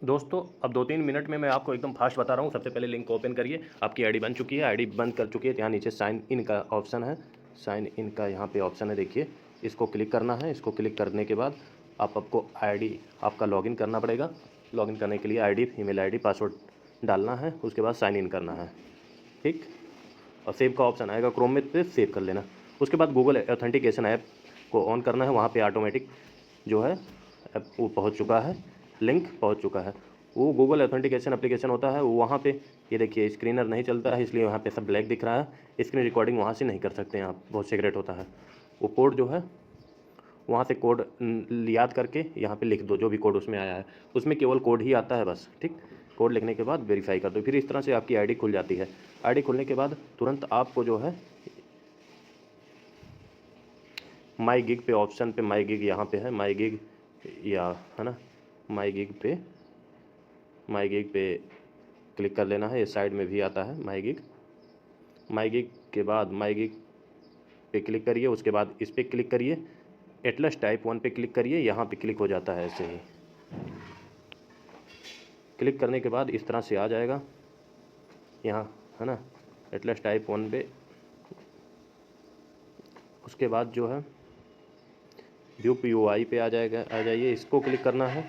दोस्तों अब 2-3 मिनट में मैं आपको एकदम फास्ट बता रहा हूँ। सबसे पहले लिंक को ओपन करिए, आपकी आईडी बन चुकी है, आईडी बंद कर चुकी है तो यहाँ नीचे साइन इन का ऑप्शन है, साइन इन का यहाँ पे ऑप्शन है, देखिए इसको क्लिक करना है। इसको क्लिक करने के बाद आपको आईडी आपका लॉगिन करना पड़ेगा। लॉगिन करने के लिए आईडी, ईमेल आईडी, पासवर्ड डालना है, उसके बाद साइन इन करना है, ठीक। और सेव का ऑप्शन आएगा क्रोम में, पे सेव कर लेना। उसके बाद गूगल ऑथेंटिकेशन ऐप को ऑन करना है, वहाँ पे ऑटोमेटिक जो है वो पहुँच चुका है, लिंक पहुँच चुका है। वो गूगल ऑथेंटिकेशन एप्लीकेशन होता है, वहाँ पे ये देखिए स्क्रीनर नहीं चलता है, इसलिए वहाँ पे सब ब्लैक दिख रहा है। स्क्रीन रिकॉर्डिंग वहाँ से नहीं कर सकते हैं आप, बहुत सीक्रेट होता है। वो कोड जो है वहाँ से कोड याद करके यहाँ पे लिख दो, जो भी कोड उसमें आया है उसमें केवल कोड ही आता है बस, ठीक। कोड लिखने के बाद वेरीफाई कर दो, फिर इस तरह से आपकी आईडी खुल जाती है। आईडी खुलने के बाद तुरंत आपको जो है माई गिग पे ऑप्शन पे, माई गिग यहाँ पे है, माई गिग या है ना, माई गिग पे क्लिक कर लेना है। ये साइड में भी आता है माई गिग। माई गिग के बाद माई गिग पे क्लिक करिए, उसके बाद इस पर क्लिक करिए, एटलस टाइप 1 पे क्लिक करिए, यहाँ पे क्लिक हो जाता है ऐसे ही। क्लिक करने के बाद इस तरह से आ जाएगा यहाँ, है ना, एटलस टाइप 1 पे। उसके बाद जो है व्यू PUI पे आ जाइए, इसको क्लिक करना है।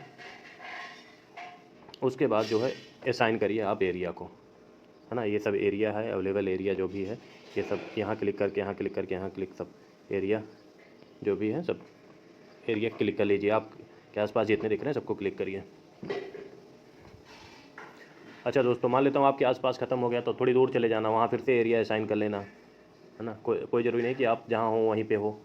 उसके बाद जो है असाइन करिए आप एरिया को, है ना, ये सब एरिया है, अवेलेबल एरिया जो भी है ये सब यहाँ क्लिक करके, यहाँ क्लिक करके, यहाँ क्लिक, सब एरिया जो भी है सब एरिया क्लिक कर लीजिए। आप के आसपास जितने दिख रहे हैं सबको क्लिक करिए। अच्छा दोस्तों, मान लेता हूँ आपके आसपास ख़त्म हो गया तो थोड़ी दूर चले जाना, वहाँ फिर से एरिया असाइन कर लेना, है ना। कोई ज़रूरी नहीं कि आप जहाँ हो वहीं पे हो,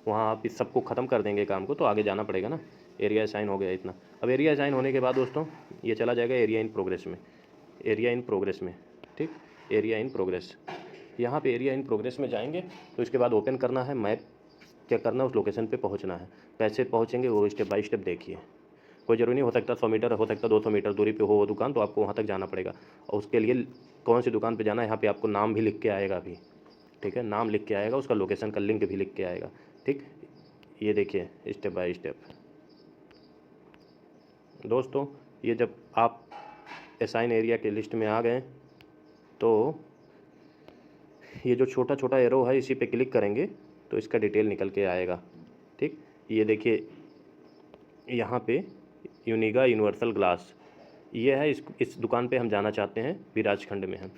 वहाँ आप इस सबको ख़त्म कर देंगे काम को तो आगे जाना पड़ेगा ना। एरिया असाइन हो गया इतना। अब एरिया असाइन होने के बाद दोस्तों ये चला जाएगा एरिया इन प्रोग्रेस में, एरिया इन प्रोग्रेस में, ठीक। एरिया इन प्रोग्रेस, यहाँ पे एरिया इन प्रोग्रेस में जाएंगे तो इसके बाद ओपन करना है मैप, क्या करना है उस लोकेशन पे पहुँचना है। कैसे पहुँचेंगे वो स्टेप बाय स्टेप देखिए। कोई ज़रूरी नहीं, हो सकता 100 मीटर, हो सकता 200 मीटर दूरी पे हो वो दुकान, तो आपको वहाँ तक जाना पड़ेगा। और उसके लिए कौन सी दुकान पे जाना है यहाँ पे आपको नाम भी लिख के आएगा अभी, ठीक है, नाम लिख के आएगा, उसका लोकेशन का लिंक भी लिख के आएगा, ठीक। ये देखिए स्टेप बाय स्टेप दोस्तों। ये जब आप असाइन एरिया के लिस्ट में आ गए तो ये जो छोटा छोटा एरो है इसी पे क्लिक करेंगे तो इसका डिटेल निकल के आएगा, ठीक। ये देखिए यहाँ पे यूनिगा यूनिवर्सल ग्लास ये है, इस दुकान पे हम जाना चाहते हैं, विराजखंड में है।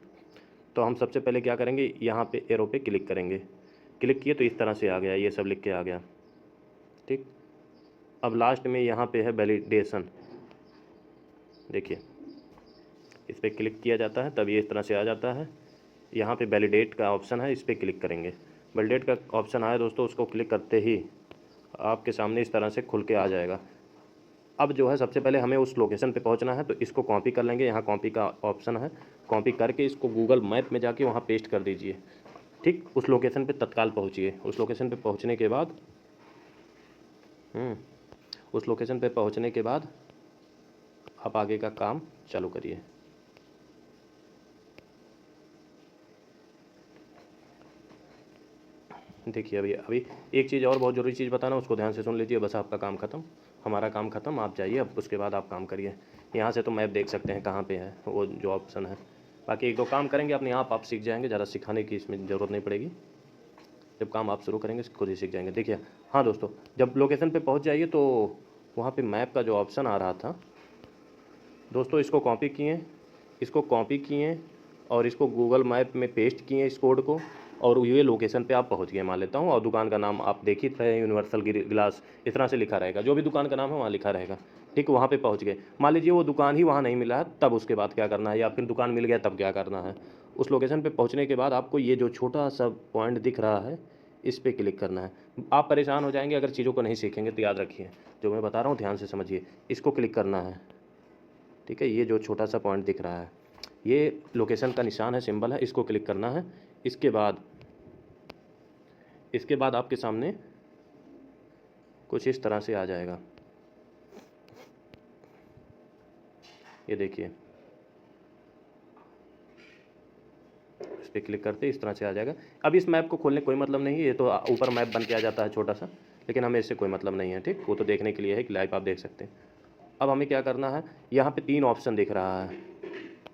तो हम सबसे पहले क्या करेंगे, यहाँ पे एरो पे क्लिक करेंगे। क्लिक किए तो इस तरह से आ गया, ये सब लिख के आ गया, ठीक। अब लास्ट में यहाँ पे है वैलिडेशन, देखिए इस पर क्लिक किया जाता है तब ये इस तरह से आ जाता है। यहाँ पे वैलिडेट का ऑप्शन है, इस पर क्लिक करेंगे। वैलिडेट का ऑप्शन आया दोस्तों, उसको क्लिक करते ही आपके सामने इस तरह से खुल के आ जाएगा। अब जो है सबसे पहले हमें उस लोकेशन पे पहुंचना है तो इसको कॉपी कर लेंगे, यहाँ कॉपी का ऑप्शन है, कॉपी करके इसको गूगल मैप में जाके वहाँ पेस्ट कर दीजिए, ठीक। उस लोकेशन पे तत्काल पहुँचिए। उस लोकेशन पे पहुँचने के बाद उस लोकेशन पे पहुँचने के बाद आप आगे का काम चालू करिए। देखिए अभी एक चीज़ और बहुत ज़रूरी चीज़ बताना, उसको ध्यान से सुन लीजिए, बस आपका काम ख़त्म, हमारा काम ख़त्म, आप जाइए अब उसके बाद आप काम करिए। यहाँ से तो मैप देख सकते हैं कहाँ पे है वो जो ऑप्शन है। बाकी एक दो काम करेंगे अपने आप सीख जाएंगे, ज़्यादा सिखाने की इसमें ज़रूरत नहीं पड़ेगी। जब काम आप शुरू करेंगे खुद ही सीख जाएंगे। देखिए हाँ दोस्तों, जब लोकेशन पे पहुँच जाइए तो वहाँ पे मैप का जो ऑप्शन आ रहा था दोस्तों, इसको कॉपी किए और इसको गूगल मैप में पेस्ट किए इस कोड को, और ये लोकेशन पे आप पहुंच गए मान लेता हूँ। और दुकान का नाम आप देख ही रहे, यूनिवर्सल ग्लास इस तरह से लिखा रहेगा, जो भी दुकान का नाम है वहाँ लिखा रहेगा, ठीक। वहाँ पे पहुँच गए, मान लीजिए वो दुकान ही वहाँ नहीं मिला है, तब उसके बाद क्या करना है, या फिर दुकान मिल गया तब क्या करना है। उस लोकेशन पे पहुँचने के बाद आपको ये जो छोटा सा पॉइंट दिख रहा है इस पर क्लिक करना है। आप परेशान हो जाएंगे अगर चीज़ों को नहीं सीखेंगे, तो याद रखिए जो मैं बता रहा हूँ ध्यान से समझिए। इसको क्लिक करना है, ठीक है, ये जो छोटा सा पॉइंट दिख रहा है ये लोकेशन का निशान है, सिंबल है, इसको क्लिक करना है। इसके बाद आपके सामने कुछ इस तरह से आ जाएगा, ये देखिए इस पर क्लिक करते इस तरह से आ जाएगा। अब इस मैप को खोलने कोई मतलब नहीं है, ये तो ऊपर मैप बन के आ जाता है छोटा सा, लेकिन हमें इससे कोई मतलब नहीं है, ठीक। वो तो देखने के लिए है कि लाइव आप देख सकते हैं। अब हमें क्या करना है, यहाँ पे 3 ऑप्शन दिख रहा है,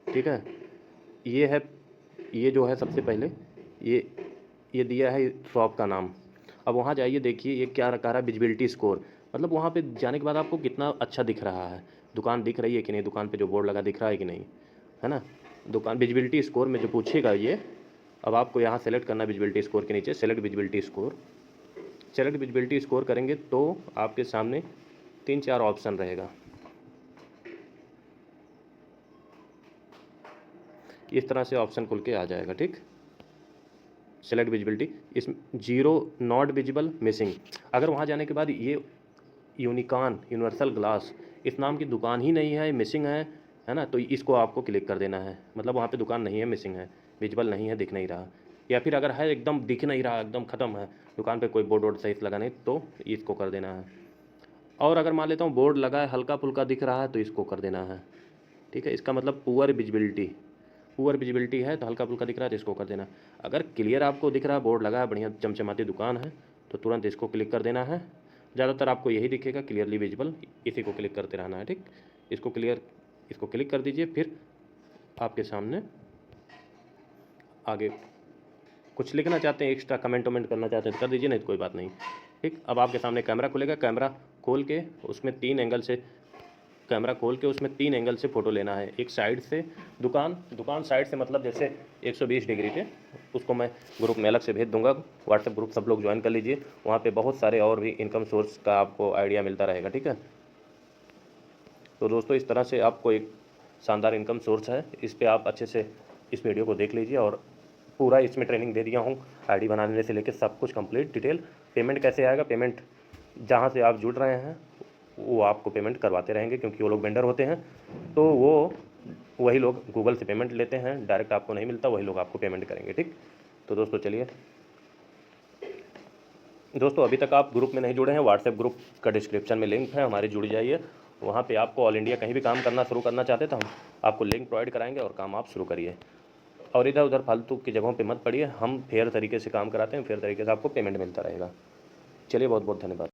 ठीक है। ये है, ये जो है सबसे पहले ये दिया है शॉप का नाम। अब वहाँ जाइए, देखिए ये क्या रखा है, विजिबिलिटी स्कोर। मतलब वहाँ पे जाने के बाद आपको कितना अच्छा दिख रहा है, दुकान दिख रही है कि नहीं, दुकान पे जो बोर्ड लगा दिख रहा है कि नहीं, है ना। दुकान विजिबिलिटी स्कोर में जो पूछेगा ये, अब आपको यहाँ सेलेक्ट करना विजिबिलिटी स्कोर के नीचे, select visibility score. Select visibility score करेंगे तो आपके सामने 3-4 ऑप्शन रहेगा। इस तरह से ऑप्शन खुल के आ जाएगा, ठीक। सेलेक्ट विजिबिलिटी, इसमें 0 नॉट विजिबल मिसिंग। अगर वहाँ जाने के बाद ये यूनिकॉर्न यूनिवर्सल ग्लास इस नाम की दुकान ही नहीं है, मिसिंग है ना, तो इसको आपको क्लिक कर देना है। मतलब वहाँ पे दुकान नहीं है, मिसिंग है, विजिबल नहीं है, दिख नहीं रहा। या फिर अगर है एकदम दिख नहीं रहा, एकदम ख़त्म है, दुकान पे कोई बोर्ड वोर्ड सही से लगा नहीं, तो इसको कर देना है। और अगर मान लेता हूँ बोर्ड लगा है, हल्का फुल्का दिख रहा है, तो इसको कर देना है, ठीक है। इसका मतलब पुअर विजिबिलिटी है, तो हल्का फुल्का दिख रहा है तो इसको कर देना। अगर क्लियर आपको दिख रहा है, बोर्ड लगा है, बढ़िया चमचमाती दुकान है, तो तुरंत इसको क्लिक कर देना है। ज़्यादातर आपको यही दिखेगा, क्लियरली विजिबल, इसी को क्लिक करते रहना है, ठीक। इसको क्लिक कर दीजिए। फिर आपके सामने आगे कुछ लिखना चाहते हैं, एक्स्ट्रा कमेंट वमेंट करना चाहते हैं तो कर दीजिए, नहीं तो कोई बात नहीं, ठीक। अब आपके सामने कैमरा खुलेगा, कैमरा खोल के उसमें 3 एंगल से फ़ोटो लेना है। एक साइड से दुकान साइड से, मतलब जैसे 120 डिग्री पे। उसको मैं ग्रुप में अलग से भेज दूंगा, व्हाट्सएप ग्रुप सब लोग ज्वाइन कर लीजिए, वहाँ पे बहुत सारे और भी इनकम सोर्स का आपको आइडिया मिलता रहेगा, ठीक है। तो दोस्तों इस तरह से आपको एक शानदार इनकम सोर्स है, इस पर आप अच्छे से इस वीडियो को देख लीजिए। और पूरा इसमें ट्रेनिंग दे दिया हूँ, आईडी बनाने से लेकर सब कुछ कंप्लीट डिटेल। पेमेंट कैसे आएगा, पेमेंट जहाँ से आप जुड़ रहे हैं वो आपको पेमेंट करवाते रहेंगे, क्योंकि वो लोग वेंडर होते हैं, तो वही लोग गूगल से पेमेंट लेते हैं, डायरेक्ट आपको नहीं मिलता, वही लोग आपको पेमेंट करेंगे, ठीक। तो दोस्तों चलिए, दोस्तों अभी तक आप ग्रुप में नहीं जुड़े हैं, व्हाट्सएप ग्रुप का डिस्क्रिप्शन में लिंक है, हमारे जुड़ जाइए। वहाँ पे आपको ऑल इंडिया कहीं भी काम करना शुरू करना चाहते तो हम आपको लिंक प्रोवाइड कराएंगे और काम आप शुरू करिए। और इधर उधर फालतू की जगहों पे मत पड़िए, हम फेयर तरीके से काम कराते हैं, फेयर तरीके से आपको पेमेंट मिलता रहेगा। चलिए, बहुत बहुत धन्यवाद।